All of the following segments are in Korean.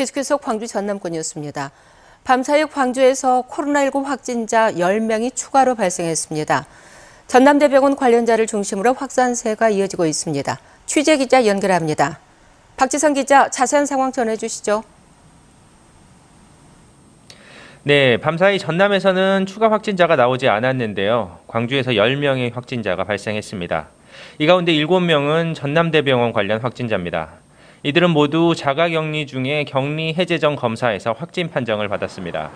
계속해서 광주 전남권 뉴스입니다. 밤사이 광주에서 코로나19 확진자 10명이 추가로 발생했습니다. 전남대병원 관련자를 중심으로 확산세가 이어지고 있습니다. 취재기자 연결합니다. 박지선 기자, 자세한 상황 전해주시죠. 네, 밤사이 전남에서는 추가 확진자가 나오지 않았는데요. 광주에서 10명의 확진자가 발생했습니다. 이 가운데 7명은 전남대병원 관련 확진자입니다. 이들은 모두 자가격리 중에 격리 해제 전 검사에서 확진 판정을 받았습니다.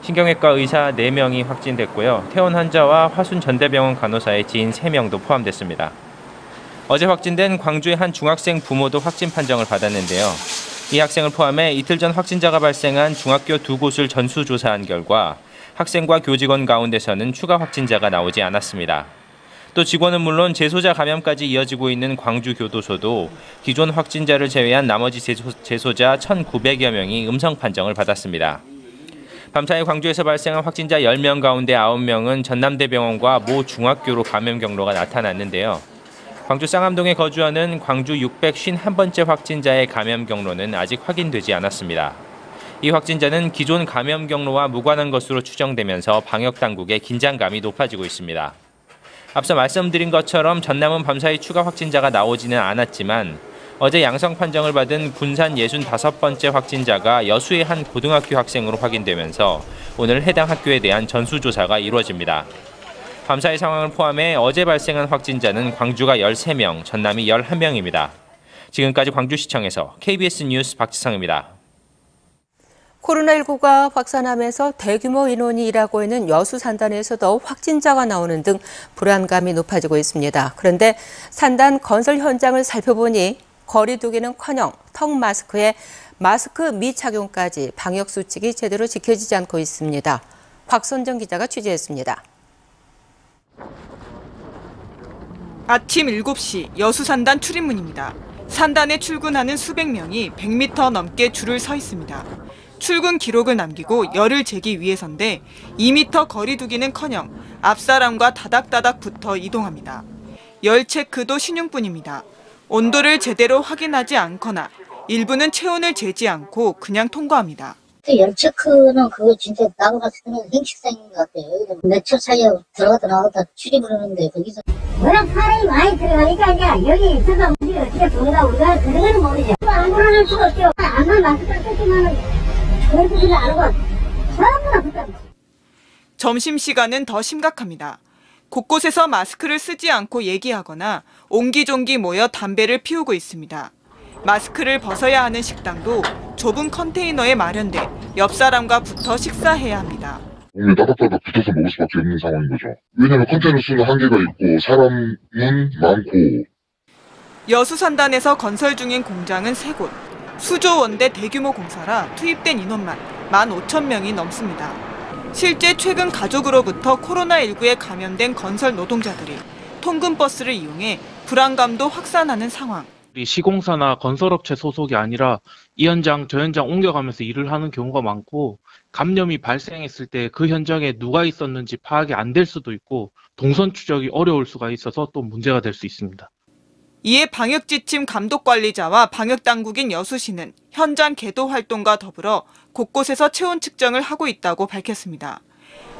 신경외과 의사 4명이 확진됐고요. 퇴원 환자와 화순 전대병원 간호사의 지인 3명도 포함됐습니다. 어제 확진된 광주의 한 중학생 부모도 확진 판정을 받았는데요. 이 학생을 포함해 이틀 전 확진자가 발생한 중학교 2곳을 전수조사한 결과 학생과 교직원 가운데서는 추가 확진자가 나오지 않았습니다. 또 직원은 물론 재소자 감염까지 이어지고 있는 광주교도소도 기존 확진자를 제외한 나머지 재소자 1,900여 명이 음성 판정을 받았습니다. 밤사이 광주에서 발생한 확진자 10명 가운데 9명은 전남대병원과 모 중학교로 감염 경로가 나타났는데요. 광주 쌍암동에 거주하는 광주 651번째 확진자의 감염 경로는 아직 확인되지 않았습니다. 이 확진자는 기존 감염 경로와 무관한 것으로 추정되면서 방역당국의 긴장감이 높아지고 있습니다. 앞서 말씀드린 것처럼 전남은 밤사이 추가 확진자가 나오지는 않았지만 어제 양성 판정을 받은 군산 65번째 확진자가 여수의 한 고등학교 학생으로 확인되면서 오늘 해당 학교에 대한 전수조사가 이루어집니다. 밤사이 상황을 포함해 어제 발생한 확진자는 광주가 13명, 전남이 11명입니다. 지금까지 광주시청에서 KBS 뉴스 박지성입니다. 코로나19가 확산하면서 대규모 인원이 일하고 있는 여수 산단에서도 확진자가 나오는 등 불안감이 높아지고 있습니다. 그런데 산단 건설 현장을 살펴보니 거리 두기는커녕 턱 마스크에 마스크 미착용까지 방역 수칙이 제대로 지켜지지 않고 있습니다. 곽선정 기자가 취재했습니다. 아침 7시 여수 산단 출입문입니다. 산단에 출근하는 수백 명이 100m 넘게 줄을 서 있습니다. 출근 기록을 남기고 열을 재기 위해서인데 2m 거리 두기는커녕 앞사람과 다닥다닥 붙어 이동합니다. 열 체크도 신용뿐입니다. 온도를 제대로 확인하지 않거나 일부는 체온을 재지 않고 그냥 통과합니다. 열 체크는 그거 진짜 나고 봤을 때는 행식상인 것 같아요. 몇 초 사이에 들어갔다 나왔다 출입을 하는데 거기서 워낙 사람이 많이 들어가니까 이제 여기 있어서 우리가 어떻게 보다 우리가 들어가는 모르죠. 안 돌아갈 수가 없죠. 안만 마스크를 쓰지만은 그러지를 않고 전부 다 붙잡니다. 점심시간은 더 심각합니다. 곳곳에서 마스크를 쓰지 않고 얘기하거나 옹기종기 모여 담배를 피우고 있습니다. 마스크를 벗어야 하는 식당도 좁은 컨테이너에 마련돼 옆 사람과 붙어 식사해야 합니다. 몸에 따닥따닥 붙어서 먹을 수밖에 없는 상황인 거죠. 왜냐하면 컨테이너 수는 한계가 있고 사람은 많고. 여수 산단에서 건설 중인 공장은 3곳. 수조 원대 대규모 공사라 투입된 인원만 15,000명이 넘습니다. 실제 최근 가족으로부터 코로나19에 감염된 건설 노동자들이 통근버스를 이용해 불안감도 확산하는 상황. 시공사나 건설업체 소속이 아니라 이 현장 저 현장 옮겨가면서 일을 하는 경우가 많고 감염이 발생했을 때 그 현장에 누가 있었는지 파악이 안 될 수도 있고 동선 추적이 어려울 수가 있어서 또 문제가 될 수 있습니다. 이에 방역지침 감독관리자와 방역당국인 여수시는 현장 계도 활동과 더불어 곳곳에서 체온 측정을 하고 있다고 밝혔습니다.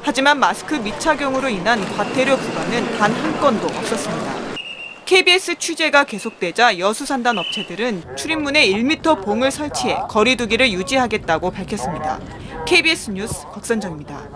하지만 마스크 미착용으로 인한 과태료 부과는 단 한 건도 없었습니다. KBS 취재가 계속되자 여수 산단 업체들은 출입문에 1m 봉을 설치해 거리 두기를 유지하겠다고 밝혔습니다. KBS 뉴스 곽선정입니다.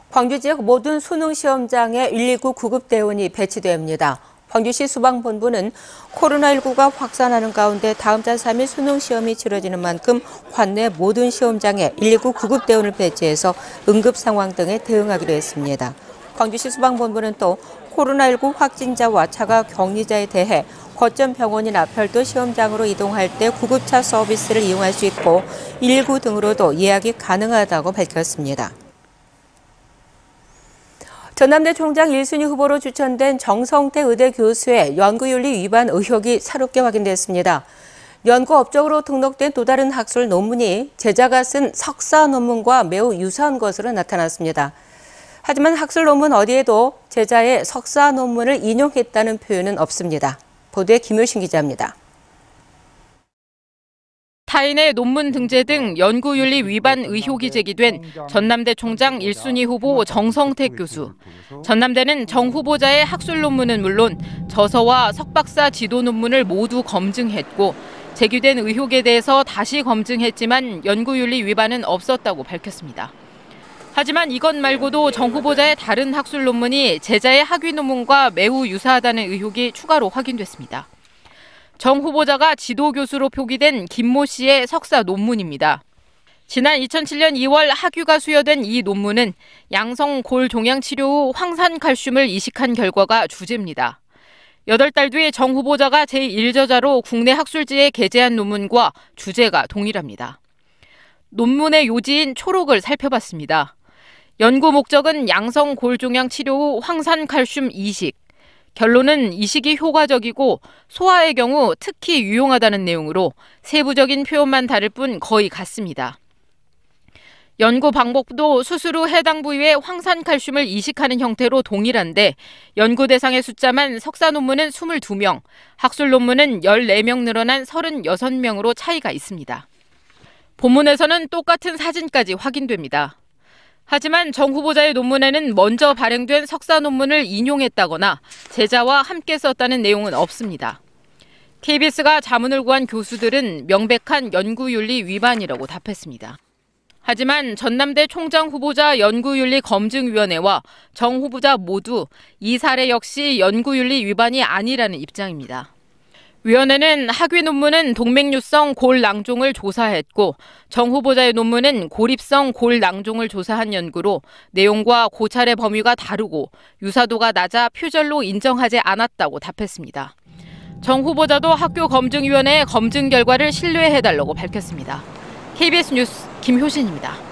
광주 지역 모든 수능 시험장에 119 구급대원이 배치됩니다. 광주시 수방본부는 코로나19가 확산하는 가운데 다음 달 3일 수능 시험이 치러지는 만큼 관내 모든 시험장에 119 구급대원을 배치해서 응급 상황 등에 대응하기로 했습니다. 광주시 수방본부는 또 코로나19 확진자와 자가 격리자에 대해 거점 병원이나 별도 시험장으로 이동할 때 구급차 서비스를 이용할 수 있고 119 등으로도 예약이 가능하다고 밝혔습니다. 전남대 총장 1순위 후보로 추천된 정성태 의대 교수의 연구윤리 위반 의혹이 새롭게 확인됐습니다. 연구 업적으로 등록된 또 다른 학술 논문이 제자가 쓴 석사 논문과 매우 유사한 것으로 나타났습니다. 하지만 학술 논문 어디에도 제자의 석사 논문을 인용했다는 표현은 없습니다. 보도에 김효신 기자입니다. 타인의 논문 등재 등 연구윤리 위반 의혹이 제기된 전남대 총장 1순위 후보 정성택 교수. 전남대는 정 후보자의 학술 논문은 물론 저서와 석박사 지도 논문을 모두 검증했고 제기된 의혹에 대해서 다시 검증했지만 연구윤리 위반은 없었다고 밝혔습니다. 하지만 이것 말고도 정 후보자의 다른 학술 논문이 제자의 학위 논문과 매우 유사하다는 의혹이 추가로 확인됐습니다. 정 후보자가 지도 교수로 표기된 김모 씨의 석사 논문입니다. 지난 2007년 2월 학위가 수여된 이 논문은 양성 골 종양 치료 후 황산칼슘을 이식한 결과가 주제입니다. 8달 뒤에 정 후보자가 제1저자로 국내 학술지에 게재한 논문과 주제가 동일합니다. 논문의 요지인 초록을 살펴봤습니다. 연구 목적은 양성 골 종양 치료 후 황산칼슘 이식. 결론은 이식이 효과적이고 소아의 경우 특히 유용하다는 내용으로 세부적인 표현만 다를 뿐 거의 같습니다. 연구 방법도 수술 후 해당 부위에 황산칼슘을 이식하는 형태로 동일한데 연구 대상의 숫자만 석사 논문은 22명, 학술 논문은 14명 늘어난 36명으로 차이가 있습니다. 본문에서는 똑같은 사진까지 확인됩니다. 하지만 정 후보자의 논문에는 먼저 발행된 석사 논문을 인용했다거나 제자와 함께 썼다는 내용은 없습니다. KBS가 자문을 구한 교수들은 명백한 연구윤리 위반이라고 답했습니다. 하지만 전남대 총장 후보자 연구윤리검증위원회와 정 후보자 모두 이 사례 역시 연구윤리 위반이 아니라는 입장입니다. 위원회는 학위 논문은 동맥류성 골낭종을 조사했고 정 후보자의 논문은 고립성 골낭종을 조사한 연구로 내용과 고찰의 범위가 다르고 유사도가 낮아 표절로 인정하지 않았다고 답했습니다. 정 후보자도 학교검증위원회의 검증 결과를 신뢰해달라고 밝혔습니다. KBS 뉴스 김효신입니다.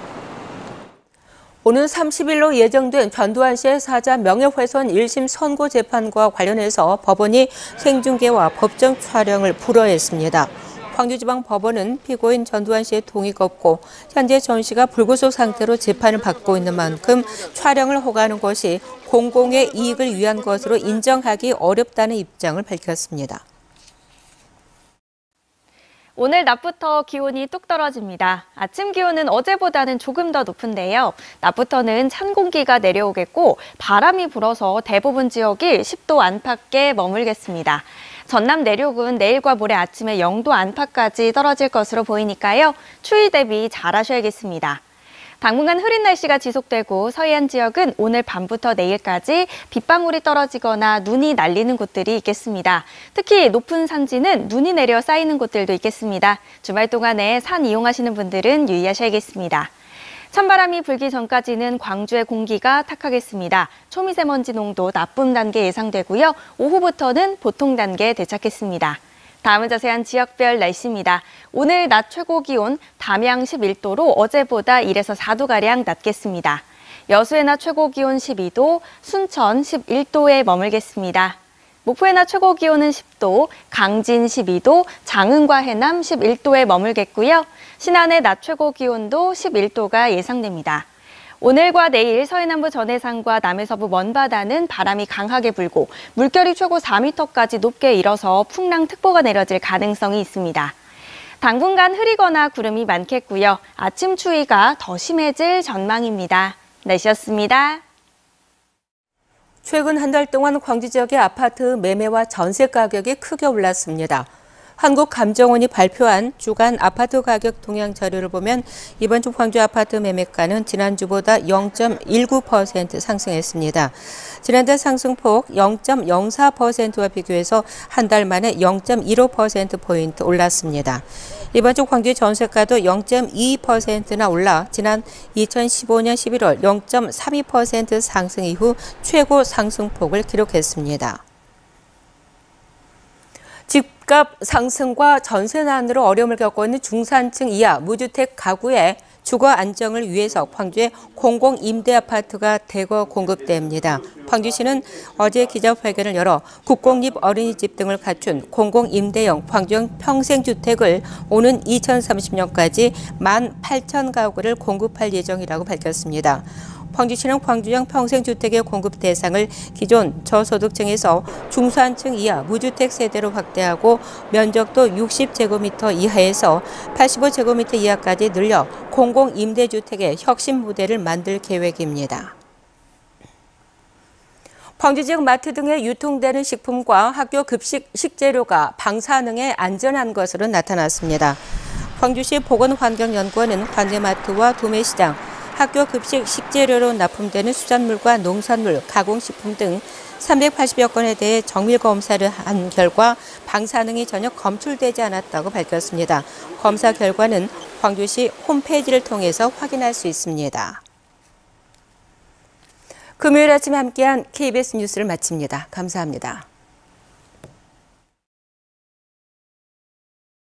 오는 30일로 예정된 전두환 씨의 사자 명예훼손 1심 선고 재판과 관련해서 법원이 생중계와 법정 촬영을 불허했습니다. 광주지방법원은 피고인 전두환 씨의 동의가 없고 현재 전 씨가 불구속 상태로 재판을 받고 있는 만큼 촬영을 허가하는 것이 공공의 이익을 위한 것으로 인정하기 어렵다는 입장을 밝혔습니다. 오늘 낮부터 기온이 뚝 떨어집니다. 아침 기온은 어제보다는 조금 더 높은데요. 낮부터는 찬 공기가 내려오겠고 바람이 불어서 대부분 지역이 10도 안팎에 머물겠습니다. 전남 내륙은 내일과 모레 아침에 0도 안팎까지 떨어질 것으로 보이니까요. 추위 대비 잘 하셔야겠습니다. 당분간 흐린 날씨가 지속되고 서해안 지역은 오늘 밤부터 내일까지 빗방울이 떨어지거나 눈이 날리는 곳들이 있겠습니다. 특히 높은 산지는 눈이 내려 쌓이는 곳들도 있겠습니다. 주말 동안에 산 이용하시는 분들은 유의하셔야겠습니다. 찬바람이 불기 전까지는 광주의 공기가 탁하겠습니다. 초미세먼지 농도 나쁨 단계 예상되고요. 오후부터는 보통 단계에 되찾겠습니다. 다음은 자세한 지역별 날씨입니다. 오늘 낮 최고 기온 담양 11도로 어제보다 1에서 4도가량 낮겠습니다. 여수의 낮 최고 기온 12도, 순천 11도에 머물겠습니다. 목포의 낮 최고 기온은 10도, 강진 12도, 장흥과 해남 11도에 머물겠고요. 신안의 낮 최고 기온도 11도가 예상됩니다. 오늘과 내일 서해남부 전해상과 남해서부 먼바다는 바람이 강하게 불고 물결이 최고 4m까지 높게 일어서 풍랑특보가 내려질 가능성이 있습니다. 당분간 흐리거나 구름이 많겠고요. 아침 추위가 더 심해질 전망입니다. 날씨였습니다. 최근 한 달 동안 광주 지역의 아파트 매매와 전세 가격이 크게 올랐습니다. 한국감정원이 발표한 주간 아파트 가격 동향 자료를 보면 이번 주 광주 아파트 매매가는 지난주보다 0.19% 상승했습니다. 지난달 상승폭 0.04%와 비교해서 한 달 만에 0.15%포인트 올랐습니다. 이번 주 광주 전세가도 0.22%나 올라 지난 2015년 11월 0.32% 상승 이후 최고 상승폭을 기록했습니다. 집값 상승과 전세난으로 어려움을 겪고 있는 중산층 이하 무주택 가구의 주거 안정을 위해서 광주에 공공임대아파트가 대거 공급됩니다. 광주시는 어제 기자회견을 열어 국공립 어린이집 등을 갖춘 공공임대형 광주형 평생주택을 오는 2030년까지 18,000가구를 공급할 예정이라고 밝혔습니다. 광주시는 광주형 평생주택의 공급 대상을 기존 저소득층에서 중소한층 이하 무주택 세대로 확대하고 면적도 60제곱미터 이하에서 85제곱미터 이하까지 늘려 공공임대주택의 혁신 모델을 만들 계획입니다. 광주 지역 마트 등에 유통되는 식품과 학교 급식 식재료가 방사능에 안전한 것으로 나타났습니다. 광주시 보건환경연구원은 관내마트와 도매시장, 학교 급식 식재료로 납품되는 수산물과 농산물, 가공식품 등 380여 건에 대해 정밀 검사를 한 결과 방사능이 전혀 검출되지 않았다고 밝혔습니다. 검사 결과는 광주시 홈페이지를 통해서 확인할 수 있습니다. 금요일 아침 함께한 KBS 뉴스를 마칩니다. 감사합니다.